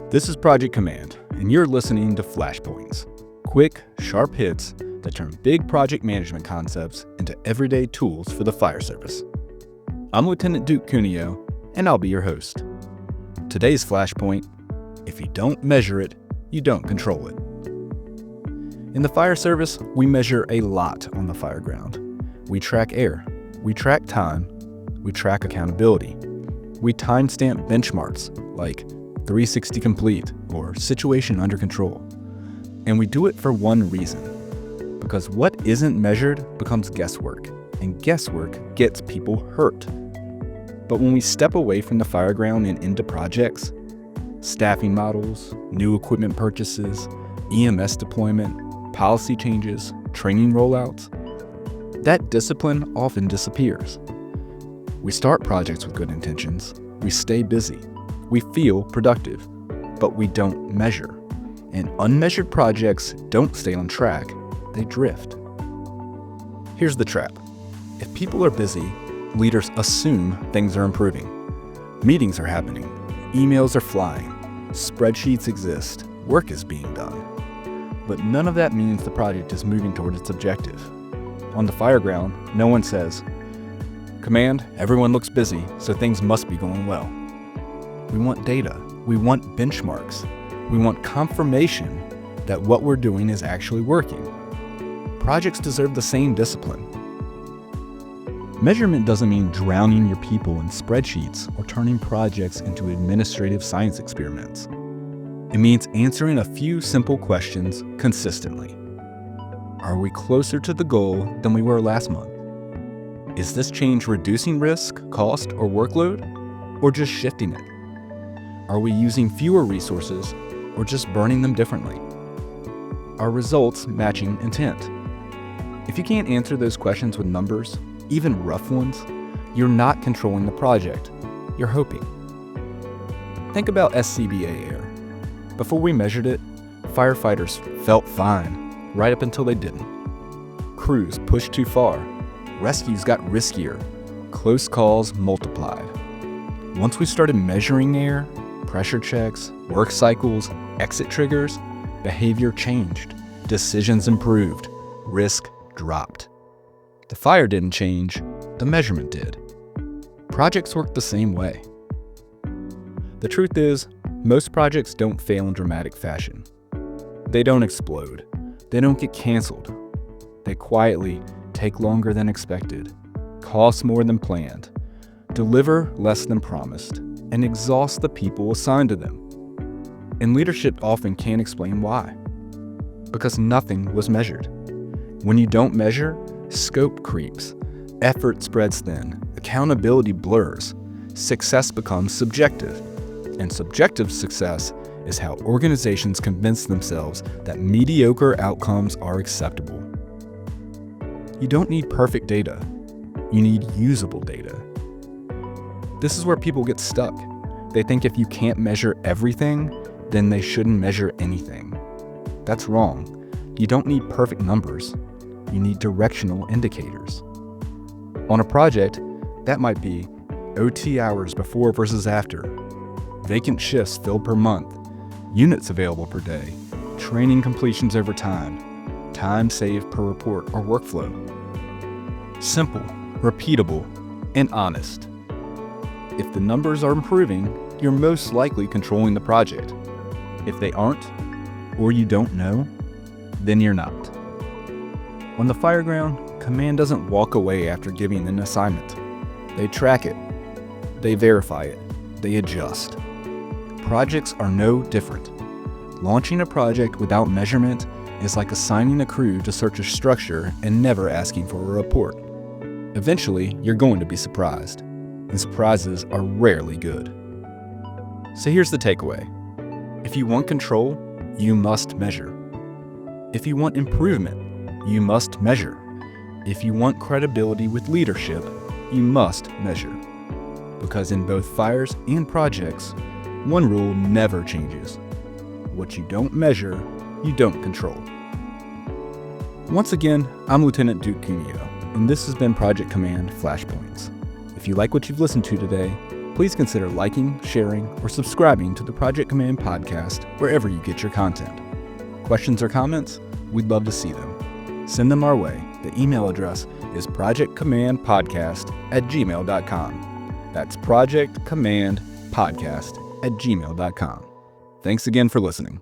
This is Project Command, and you're listening to Flashpoints, quick, sharp hits that turn big project management concepts into everyday tools for the fire service. I'm Lieutenant Duke Cuneo, and I'll be your host. Today's Flashpoint: if you don't measure it, you don't control it. In the fire service, we measure a lot on the fireground. We track air, we track time, we track accountability. We timestamp benchmarks like 360 complete or situation under control. And we do it for one reason, because what isn't measured becomes guesswork, and guesswork gets people hurt. But when we step away from the fireground and into projects, staffing models, new equipment purchases, EMS deployment, policy changes, training rollouts, that discipline often disappears. We start projects with good intentions, we stay busy, we feel productive, but we don't measure. And unmeasured projects don't stay on track, they drift. Here's the trap. If people are busy, leaders assume things are improving. Meetings are happening, emails are flying, spreadsheets exist, work is being done. But none of that means the project is moving toward its objective. On the fireground, no one says, "Command, everyone looks busy, so things must be going well." We want data, we want benchmarks, we want confirmation that what we're doing is actually working. Projects deserve the same discipline. Measurement doesn't mean drowning your people in spreadsheets or turning projects into administrative science experiments. It means answering a few simple questions consistently. Are we closer to the goal than we were last month? Is this change reducing risk, cost, or workload, or just shifting it? Are we using fewer resources or just burning them differently? Are results matching intent? If you can't answer those questions with numbers, even rough ones, you're not controlling the project, you're hoping. Think about SCBA air. Before we measured it, firefighters felt fine, right up until they didn't. Crews pushed too far, rescues got riskier, close calls multiplied. Once we started measuring air, pressure checks, work cycles, exit triggers, behavior changed, decisions improved, risk dropped. The fire didn't change, the measurement did. Projects work the same way. The truth is, most projects don't fail in dramatic fashion. They don't explode. They don't get canceled. They quietly take longer than expected, cost more than planned, deliver less than promised, and exhaust the people assigned to them. And leadership often can't explain why. Because nothing was measured. When you don't measure, scope creeps, effort spreads thin, accountability blurs, success becomes subjective. And subjective success is how organizations convince themselves that mediocre outcomes are acceptable. You don't need perfect data. You need usable data. This is where people get stuck. They think if you can't measure everything, then they shouldn't measure anything. That's wrong. You don't need perfect numbers. You need directional indicators. On a project, that might be OT hours before versus after, vacant shifts filled per month, units available per day, training completions over time, time saved per report or workflow. Simple, repeatable, and honest. If the numbers are improving, you're most likely controlling the project. If they aren't, or you don't know, then you're not. On the fireground, command doesn't walk away after giving an assignment. They track it, they verify it, they adjust. Projects are no different. Launching a project without measurement is like assigning a crew to search a structure and never asking for a report. Eventually, you're going to be surprised, and surprises are rarely good. So here's the takeaway. If you want control, you must measure. If you want improvement, you must measure. If you want credibility with leadership, you must measure. Because in both fires and projects, one rule never changes. What you don't measure, you don't control. Once again, I'm Lieutenant Duke Cuneo, and this has been Project Command Flashpoints. If you like what you've listened to today, please consider liking, sharing, or subscribing to the Project Command podcast wherever you get your content. Questions or comments? We'd love to see them. Send them our way. The email address is projectcommandpodcast@gmail.com. That's projectcommandpodcast@gmail.com. Thanks again for listening.